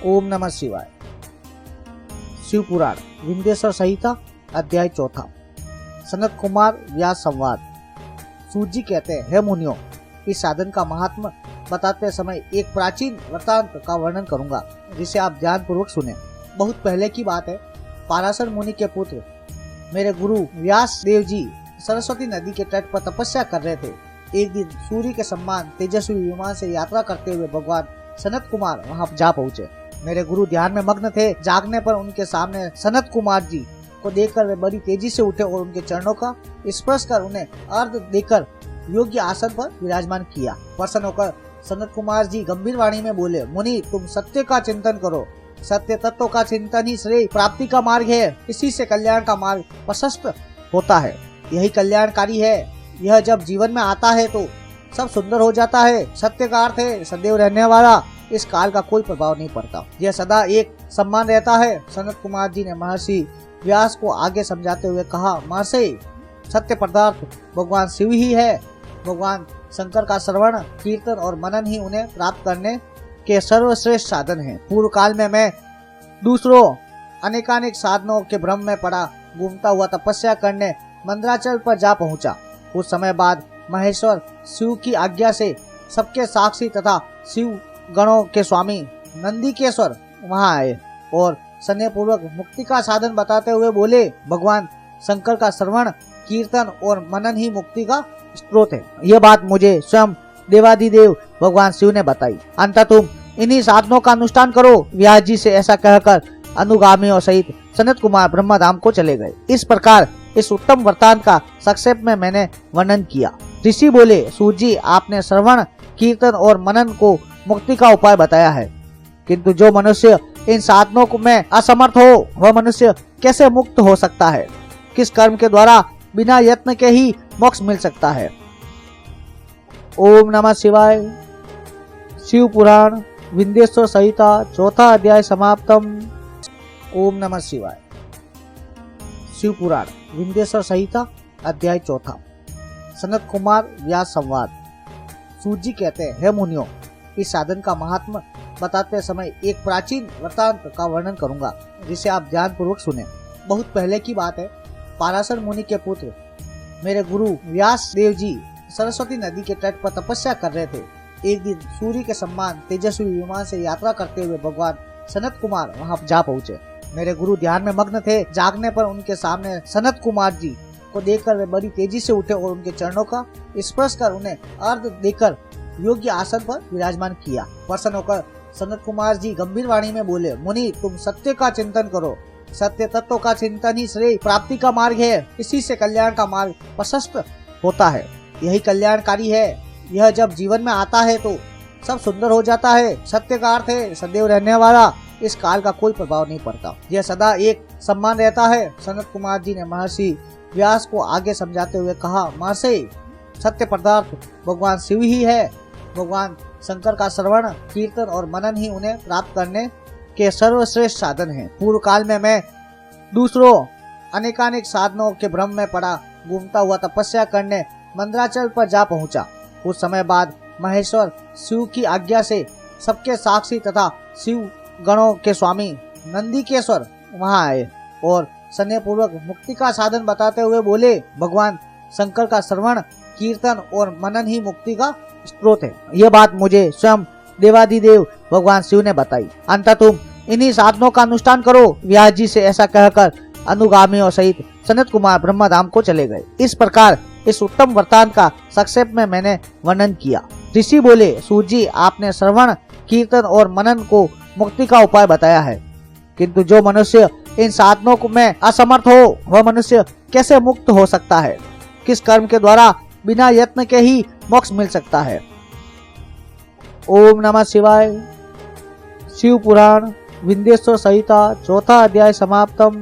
ओम नमः शिवाय। शिव पुराण विंध्येश्वर संहिता अध्याय 4। सनत कुमार व्यास संवाद। सूत जी कहते हैं, हे मुनियों, इस साधन का महात्म बताते समय एक प्राचीन वृत्तांत का वर्णन करूंगा, जिसे आप ध्यान पूर्वक सुने। बहुत पहले की बात है। पाराशर मुनि के पुत्र मेरे गुरु व्यास देव जी सरस्वती नदी के तट पर तपस्या कर रहे थे। एक दिन सूर्य के समान तेजस्वी विमान से यात्रा करते हुए भगवान सनत कुमार वहां जा पहुंचे। मेरे गुरु ध्यान में मग्न थे। जागने पर उनके सामने सनत कुमार जी को देखकर वे बड़ी तेजी से उठे और उनके चरणों का स्पर्श कर उन्हें अर्घ देकर योग्य आसन पर विराजमान किया। प्रसन्न होकर सनत कुमार जी गंभीर वाणी में बोले, मुनि, तुम सत्य का चिंतन करो। सत्य तत्व का चिंतन ही श्रेय प्राप्ति का मार्ग है। इसी से कल्याण का मार्ग प्रशस्त होता है। यही कल्याणकारी है। यह जब जीवन में आता है तो सब सुंदर हो जाता है। सत्य का अर्थ है सदैव रहने वाला। इस काल का कोई प्रभाव नहीं पड़ता। यह सदा एक सम्मान रहता है। सनत कुमार जी ने महर्षि व्यास को आगे समझाते हुए कहा, महर्षि, सत्य पदार्थ भगवान शिव ही है। भगवान शंकर का श्रवण, कीर्तन और मनन ही उन्हें प्राप्त करने के सर्वश्रेष्ठ साधन हैं। पूर्व काल में मैं दूसरों अनेकानेक साधनों के भ्रम में पड़ा घूमता हुआ तपस्या करने मंद्राचल पर जा पहुंचा। कुछ समय बाद महेश्वर शिव की आज्ञा से सबके साक्षी तथा शिव गणों के स्वामी नंदीकेश्वर वहां आए और स्नेह पूर्वक मुक्ति का साधन बताते हुए बोले, भगवान शंकर का श्रवण, कीर्तन और मनन ही मुक्ति का स्रोत है। यह बात मुझे स्वयं देवादिदेव भगवान शिव ने बताई। अंततः तुम इन्हीं साधनों का अनुष्ठान करो। व्यास जी से ऐसा कहकर अनुगामियों सहित सनत कुमार ब्रह्मधाम को चले गए। इस प्रकार इस उत्तम वृत्तांत का संक्षेप में मैंने वर्णन किया। ऋषि बोले, सूत जी, आपने श्रवण, कीर्तन और मनन को मुक्ति का उपाय बताया है, किंतु जो मनुष्य इन साधनों में असमर्थ हो, वह मनुष्य कैसे मुक्त हो सकता है? किस कर्म के द्वारा बिना यत्न के ही मोक्ष मिल सकता है? ओम नमः शिवाय। शिव पुराण विंध्येश्वर संहिता 4 अध्याय समाप्तम। ओम नमः शिवाय। शिव पुराण विंध्येश्वर संहिता अध्याय 4। सनत कुमार व्यास संवाद। सूत जी कहते हैं, हे मुनियों, इस साधन का महात्म बताते समय एक प्राचीन वृत्तांत का वर्णन करूंगा, जिसे आप ध्यान पूर्वक सुने। बहुत पहले की बात है। पाराशर मुनि के पुत्र मेरे गुरु व्यास देव जी सरस्वती नदी के तट पर तपस्या कर रहे थे। एक दिन सूर्य के समान तेजस्वी विमान से यात्रा करते हुए भगवान सनत कुमार वहां जा पहुंचे। मेरे गुरु ध्यान में मग्न थे। जागने पर उनके सामने सनत कुमार जी को देखकर वे बड़ी तेजी से उठे और उनके चरणों का स्पर्श कर उन्हें अर्घ देकर योग्य आसन पर विराजमान किया। प्रसन्न होकर सनत कुमार जी गंभीर वाणी में बोले, मुनि, तुम सत्य का चिंतन करो। सत्य तत्व का चिंतन ही श्रेय प्राप्ति का मार्ग है। इसी से कल्याण का मार्ग प्रशस्त होता है। यही कल्याणकारी है। यह जब जीवन में आता है तो सब सुंदर हो जाता है। सत्य का अर्थ है सदैव रहने वाला। इस काल का कोई प्रभाव नहीं पड़ता। यह सदा एक सम्मान रहता है। सनत कुमार जी ने महर्षि व्यास को आगे समझाते हुए कहा, महर्षि, सत्य पदार्थ भगवान शिव ही है। भगवान शंकर का श्रवण, कीर्तन और मनन ही उन्हें प्राप्त करने के सर्वश्रेष्ठ साधन हैं। पूर्व काल में मैं दूसरों अनेकानेक साधनों के भ्रम में पड़ा घूमता हुआ तपस्या करने मंद्राचल पर जा पहुंचा। कुछ समय बाद महेश्वर शिव की आज्ञा से सबके साक्षी तथा शिव गणों के स्वामी नंदीकेश्वर वहां आए और स्नेह पूर्वक मुक्ति का साधन बताते हुए बोले, भगवान शंकर का श्रवण, कीर्तन और मनन ही मुक्ति का स्रोत है। यह बात मुझे स्वयं देवादिदेव भगवान शिव ने बताई। अंततः तुम इन्हीं साधनों का अनुष्ठान करो। व्यास जी से ऐसा कहकर अनुगामियों सहित सनत कुमार ब्रह्मधाम को चले गए। इस प्रकार इस उत्तम वृत्तांत का संक्षेप में मैंने वर्णन किया। ऋषि बोले, सूत जी, आपने श्रवण, कीर्तन और मनन को मुक्ति का उपाय बताया है, किंतु जो मनुष्य इन साधनों में असमर्थ हो, वह मनुष्य कैसे मुक्त हो सकता है? किस कर्म के द्वारा बिना यत्न के ही मोक्ष मिल सकता है? ओम नमः शिवाय। शिव पुराण विंध्येश्वर संहिता 4 अध्याय समाप्तम।